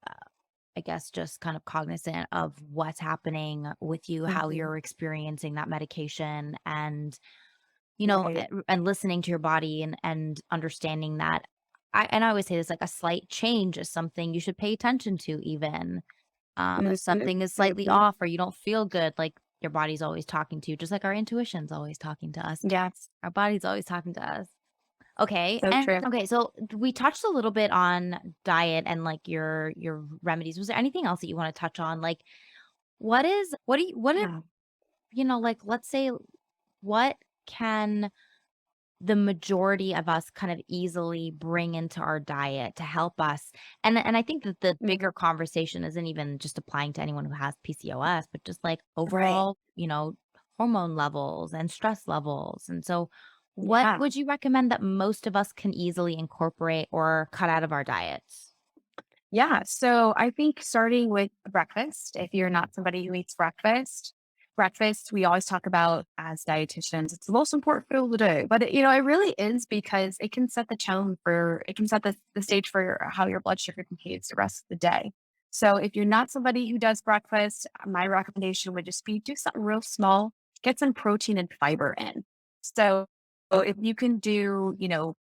Speaker 1: uh, I guess, just kind of cognizant of what's happening with you, how
Speaker 2: Mhm.
Speaker 1: you're experiencing that medication, and
Speaker 2: Right.
Speaker 1: and listening to your body, and understanding that. I always say this, like, a slight change is something you should pay attention to, even. If
Speaker 2: Mhm.
Speaker 1: something is slightly
Speaker 2: Mhm.
Speaker 1: off or you don't feel good, like, your body's always talking to you, just like our intuition's always talking to us.
Speaker 2: Yes.
Speaker 1: Our body's always talking to us. Okay,
Speaker 2: So
Speaker 1: and
Speaker 2: true.
Speaker 1: okay, so we touched a little bit on diet and, like, your remedies. Was there anything else that you wanna touch on? Like, what if,
Speaker 2: Yeah.
Speaker 1: like, let's say, what can the majority of us kind of easily bring into our diet to help us. And I think that the
Speaker 2: Mhm.
Speaker 1: bigger conversation isn't even just applying to anyone who has PCOS, but just like
Speaker 2: Right.
Speaker 1: overall, hormone levels and stress levels. And so what
Speaker 2: Yeah.
Speaker 1: would you recommend that most of us can easily incorporate or cut out of our diets?
Speaker 2: Yeah. So I think starting with breakfast, if you're not somebody who eats breakfast, we always talk about as dietitians, it's the most important food of the day. But it really is because it can set the tone it can set the stage for how your blood sugar behaves the rest of the day. So if you're not somebody who does breakfast, my recommendation would just be do something real small, get some protein and fiber in. So if you can do,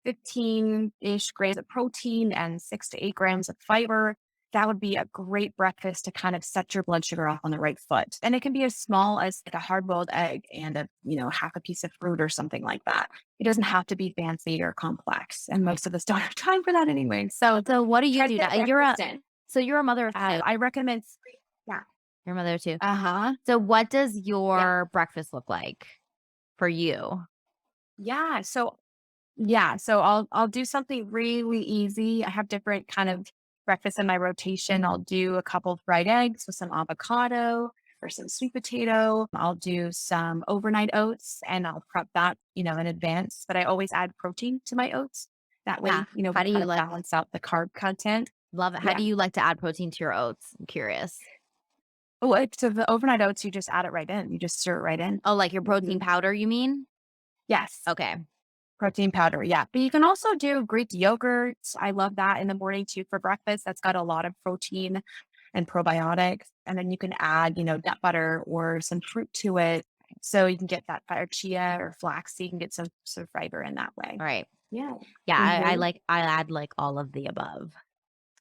Speaker 2: 15-ish grams of protein and 6 to 8 grams of fiber. That would be a great breakfast to kind of set your blood sugar off on the right foot. And it can be as small as like a hard boiled egg and half a piece of fruit or something like that. It doesn't have to be fancy or complex. And most of us don't have time for that anyway. So
Speaker 1: So what do you
Speaker 2: try to
Speaker 1: do now?
Speaker 2: get breakfast in.
Speaker 1: You're a mother of two.
Speaker 2: I recommend, yeah.
Speaker 1: You're a mother of two.
Speaker 2: Uh huh.
Speaker 1: So what does
Speaker 2: Yeah.
Speaker 1: your breakfast look like for you?
Speaker 2: Yeah. So I'll do something really easy. I have different kind of breakfasts in my rotation. I'll do a couple of fried eggs with some avocado or some sweet potato. I'll do some overnight oats and I'll prep that, in advance. But I always add protein to my oats. That
Speaker 1: Yeah.
Speaker 2: way, we
Speaker 1: How do
Speaker 2: kind
Speaker 1: you
Speaker 2: of
Speaker 1: like
Speaker 2: balance out the carb content.
Speaker 1: Love it. How
Speaker 2: Yeah.
Speaker 1: do you like to add protein to your oats? I'm curious.
Speaker 2: Oh, so the overnight oats, you just add it right in. You just stir it right in.
Speaker 1: Oh, like your protein
Speaker 2: Mhm.
Speaker 1: powder, you mean?
Speaker 2: Yes.
Speaker 1: Okay.
Speaker 2: Protein powder, yeah. But you can also do Greek yogurt. I love that in the morning too for breakfast. That's got a lot of protein and probiotics. And then you can add, nut butter or some fruit to it. So you can get that fire chia or flaxseed and get some sort of fiber in that way.
Speaker 1: All right.
Speaker 2: Yeah.
Speaker 1: Yeah,
Speaker 2: Hmm.
Speaker 1: I add like all of the above.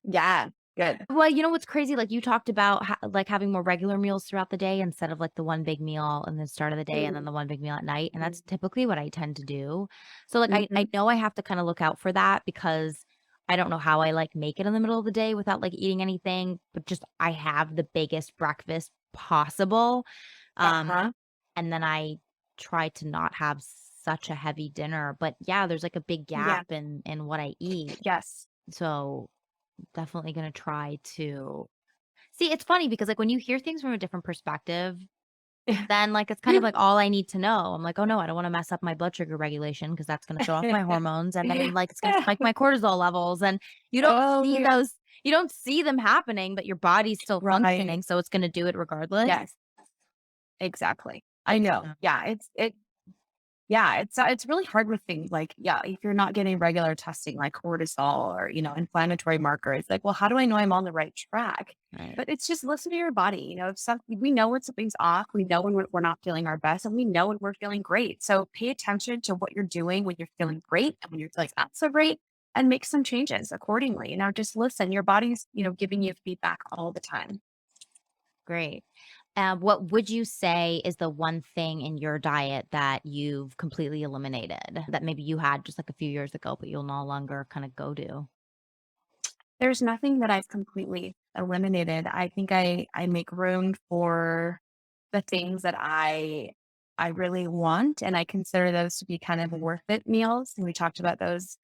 Speaker 2: Yeah. Good.
Speaker 1: Well, you know what's crazy? Like you talked about like having more regular meals throughout the day instead of like the one big meal in the start of the day and then
Speaker 2: Mm-hmm.
Speaker 1: the one big meal at night. And that's typically what I tend to do. So like I
Speaker 2: Hmm.
Speaker 1: know I have to kind of look out for that because I don't know how I like make it in the middle of the day without like eating anything, but just I have the biggest breakfast possible. Um
Speaker 2: Uh-huh.
Speaker 1: and then I try to not have such a heavy dinner. But yeah, there's like a big
Speaker 2: Yeah.
Speaker 1: gap in what I eat.
Speaker 2: Yes.
Speaker 1: So definitely gonna try to see, it's funny because, like, when you hear things from a different perspective, then, like, it's kind of like all I need to know. I'm like, "Oh, no, I don't wanna mess up my blood sugar regulation because that's gonna throw off my hormones, and then, like, it's gonna spike my cortisol levels," and you don't
Speaker 2: Oh,
Speaker 1: see
Speaker 2: yeah.
Speaker 1: them happening, but your body's still
Speaker 2: Right.
Speaker 1: functioning, so it's gonna do it regardless.
Speaker 2: Yes. Exactly. I know.
Speaker 1: Yeah.
Speaker 2: Yeah. Yeah, it's really hard with things like, yeah, if you're not getting regular testing like cortisol or, inflammatory markers, like, well, how do I know I'm on the right track?
Speaker 1: Right.
Speaker 2: But it's just listen to your body. If we know when something's off, we know when we're not feeling our best, and we know when we're feeling great. So pay attention to what you're doing when you're feeling great and when you're like not so great, and make some changes accordingly. Just listen. Your body's, giving you feedback all the time.
Speaker 1: Great. What would you say is the one thing in your diet that you've completely eliminated that maybe you had just like a few years ago, but you'll no longer kind of go to?
Speaker 2: There's nothing that I've completely eliminated. I think I make room for the things that I really want, and I consider those to be kind of worth it meals. And we talked about those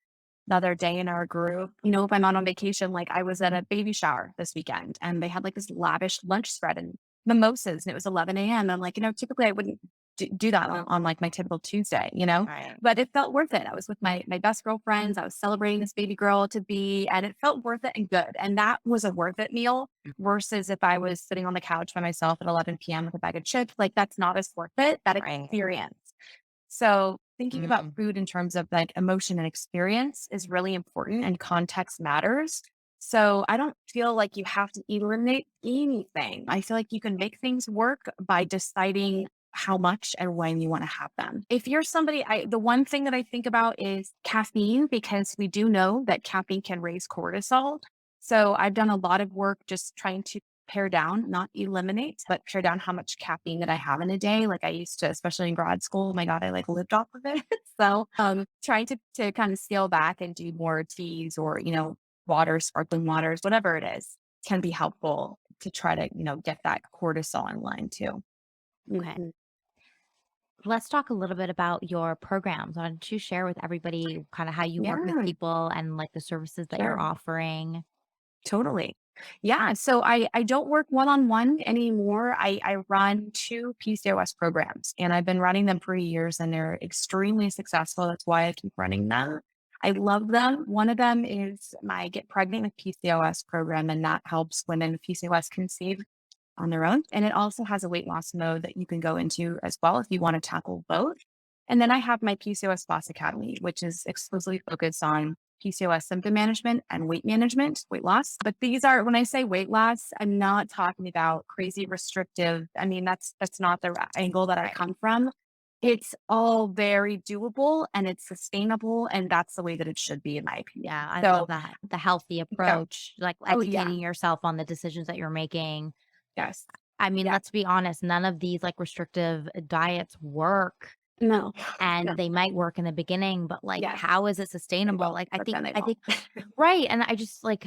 Speaker 2: the other day in our group. If I'm out on vacation, like I was at a baby shower this weekend and they had like this lavish lunch spread and mimosas and it was 11 a.m. I'm like, typically I wouldn't do that on like my typical Tuesday.
Speaker 1: Right.
Speaker 2: But it felt worth it. I was with my best girlfriends. I was celebrating this baby girl to be, and it felt worth it and good. And that was a worth it meal versus if I was sitting on the couch by myself at 11 p.m. with a bag of chips. Like that's not as worth it, that
Speaker 1: Right.
Speaker 2: experience. So thinking about
Speaker 1: Mm.
Speaker 2: food in terms of like emotion and experience is really important and context matters. So I don't feel like you have to eliminate anything. I feel like you can make things work by deciding how much and when you want to have them. If you're somebody, the one thing that I think about is caffeine, because we do know that caffeine can raise cortisol. So I've done a lot of work just trying to pare down, not eliminate, but pare down how much caffeine that I have in a day. Like I used to, especially in grad school, oh my God, I like lived off of it. So trying to kind of scale back and do more teas or, water, sparkling waters, whatever it is, can be helpful to try to, get that cortisol in line too.
Speaker 1: Okay.
Speaker 2: Mhm.
Speaker 1: Let's talk a little bit about your programs. Why don't you share with everybody kind of how you work with
Speaker 2: Yeah,
Speaker 1: people and like the services that you're
Speaker 2: sure.
Speaker 1: offering?
Speaker 2: Totally. Yeah. So I don't work one on one anymore. I run two PCOS programs and I've been running them for years and they're extremely successful. That's why I keep running them. I love them. One of them is my Get Pregnant with PCOS program, and that helps women with PCOS conceive on their own. And it also has a weight loss mode that you can go into as well if you want to tackle both. And then I have my PCOS Boss Academy, which is exclusively focused on PCOS symptom management and weight management, weight loss. But these are, when I say weight loss, I'm not talking about crazy restrictive. I mean, that's not the angle that I
Speaker 1: Right.
Speaker 2: come from. It's all very doable and it's sustainable. And that's the way that it should be, in my opinion.
Speaker 1: Yeah, I love
Speaker 2: So,
Speaker 1: that. The healthy
Speaker 2: yeah.
Speaker 1: approach, like
Speaker 2: Oh, yeah.
Speaker 1: educating yourself on the decisions that you're making.
Speaker 2: Yes.
Speaker 1: I mean,
Speaker 2: Yeah.
Speaker 1: let's be honest, none of these like restrictive diets work,
Speaker 2: No.
Speaker 1: and
Speaker 2: No.
Speaker 1: they might work in the beginning, but like
Speaker 2: Yes.
Speaker 1: how is it
Speaker 2: They
Speaker 1: sustainable?
Speaker 2: will,
Speaker 1: Like
Speaker 2: but then they
Speaker 1: I
Speaker 2: won't.
Speaker 1: think right, and I just like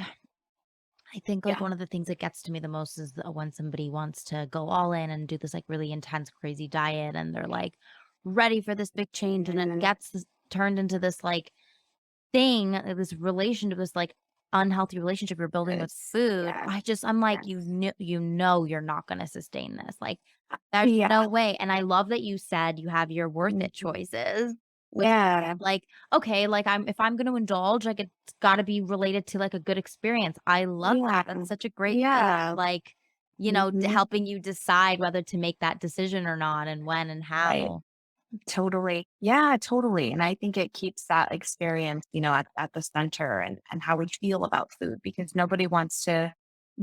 Speaker 1: I think like
Speaker 2: Yeah.
Speaker 1: one of the things that gets to me the most is when somebody wants to go all in and do this like really intense crazy diet and they're like ready for this big change and it
Speaker 2: Mm,
Speaker 1: gets turned into this like thing, this relationship, this like unhealthy relationship you're building with
Speaker 2: yes.
Speaker 1: food.
Speaker 2: Yes.
Speaker 1: I'm like,
Speaker 2: Yes.
Speaker 1: you're not going to sustain this. Like, there's
Speaker 2: Yeah.
Speaker 1: no way. And I love that you said you have your worth it
Speaker 2: Mhm.
Speaker 1: choices. With
Speaker 2: Yeah.
Speaker 1: like, okay, like if I'm going to indulge, like it's got to be related to like a good experience. I love that.
Speaker 2: Yeah.
Speaker 1: That's such a great thing.
Speaker 2: Yeah.
Speaker 1: Like,
Speaker 2: Mhm.
Speaker 1: helping you decide whether to make that decision or not and when and
Speaker 2: Right.
Speaker 1: how.
Speaker 2: Totally. Yeah, totally. And I think it keeps that experience, at the center and how we feel about food, because nobody wants to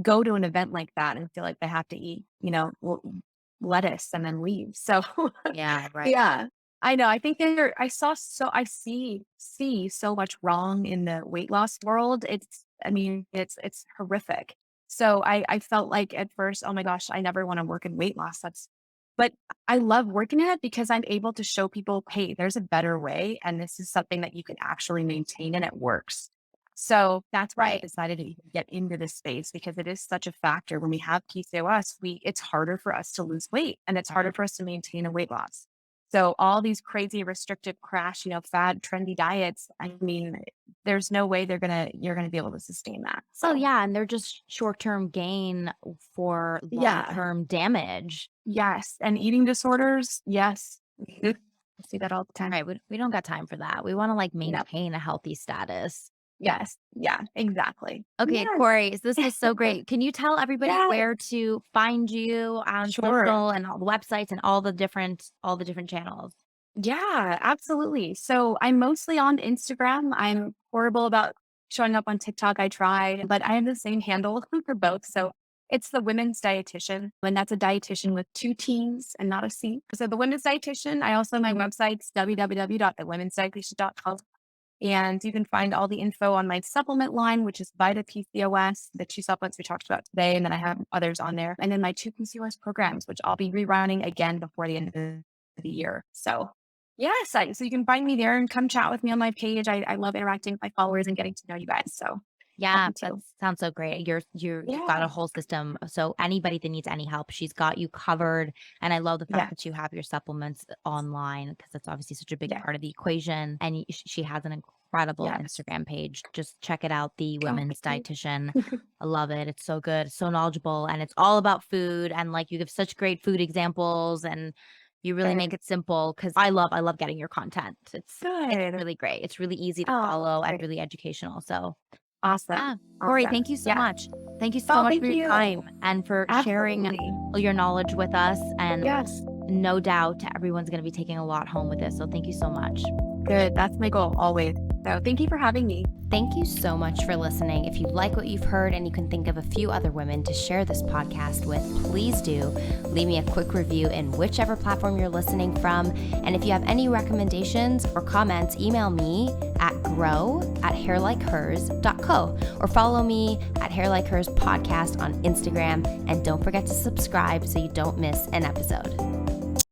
Speaker 2: go to an event like that and feel like they have to eat, lettuce and then leave. So
Speaker 1: Yeah, right.
Speaker 2: yeah, I know. I think I see so much wrong in the weight loss world. I mean, it's horrific. So I felt like at first, oh my gosh, I never want to work in weight loss. But I love working in it because I'm able to show people, hey, there's a better way. And this is something that you can actually maintain and it works. So that's why I
Speaker 1: Right.
Speaker 2: decided to even get into this space, because it is such a factor. When we have PCOS, it's harder for us to lose weight and it's harder
Speaker 1: Right.
Speaker 2: for us to maintain a weight loss. So all these crazy restrictive crash, fad trendy diets, I mean, there's no way you're gonna be able to sustain that.
Speaker 1: Oh,
Speaker 2: So
Speaker 1: yeah, and they're just short-term gain for
Speaker 2: yeah.
Speaker 1: long-term damage.
Speaker 2: Yes. And eating disorders, yes. Mhm. I see that all the time.
Speaker 1: Right, we don't got time for that. We wanna, like,
Speaker 2: No.
Speaker 1: maintain a healthy status.
Speaker 2: Yes. Yeah, exactly.
Speaker 1: Okay,
Speaker 2: Yes.
Speaker 1: Corey, this was so great. Can you tell everybody
Speaker 2: Yeah.
Speaker 1: where to find you on
Speaker 2: Sure.
Speaker 1: social and all the websites and all the different channels?
Speaker 2: Yeah, absolutely. So I'm mostly on Instagram. I'm horrible about showing up on TikTok. I tried, but I have the same handle for both. So it's the Women's Dietitian, and that's a dietitian with two T's and not a C. So the Women's Dietitian. I also, my website's www.thewomensdietitian.com. And you can find all the info on my supplement line, which is Vita PCOS, the two supplements we talked about today. And then I have others on there. And then my two PCOS programs, which I'll be rerunning again before the end of the year. So, yes, so you can find me there and come chat with me on my page. I love interacting with my followers and getting to know you guys. So,
Speaker 1: Yeah,
Speaker 2: happy
Speaker 1: that
Speaker 2: to.
Speaker 1: sounds so great. You've got
Speaker 2: Yeah.
Speaker 1: a whole system, so anybody that needs any help, she's got you covered, and I love the fact
Speaker 2: Yeah.
Speaker 1: that you have your supplements online because that's obviously such a big
Speaker 2: Yeah.
Speaker 1: part of the equation, and she has an incredible
Speaker 2: Yes.
Speaker 1: Instagram page. Just check it out, The
Speaker 2: Oh,
Speaker 1: Women's
Speaker 2: thank
Speaker 1: Dietitian.
Speaker 2: you.
Speaker 1: I love it. It's so good, so knowledgeable, and it's all about food, and, like, you give such great food examples, and you really make
Speaker 2: Good.
Speaker 1: it simple because I love getting your content. It's
Speaker 2: Good.
Speaker 1: really great. It's really easy to
Speaker 2: Oh,
Speaker 1: follow and
Speaker 2: great.
Speaker 1: really educational, so
Speaker 2: Awesome.
Speaker 1: yeah. Corey,
Speaker 2: Awesome.
Speaker 1: thank you so
Speaker 2: Yeah.
Speaker 1: much. Thank you so
Speaker 2: Oh,
Speaker 1: much for
Speaker 2: thank
Speaker 1: your
Speaker 2: you.
Speaker 1: time and for sharing
Speaker 2: Absolutely.
Speaker 1: all your knowledge with us. And
Speaker 2: Yes.
Speaker 1: no doubt everyone's going to be taking a lot home with this. So thank you so much.
Speaker 2: Good. That's my goal always. So thank you for having me.
Speaker 1: Thank you so much for listening. If you like what you've heard and you can think of a few other women to share this podcast with, please do leave me a quick review in whichever platform you're listening from. And if you have any recommendations or comments, email me at grow@hairlikehers.co or follow me at hairlikehers podcast on Instagram. And don't forget to subscribe so you don't miss an episode.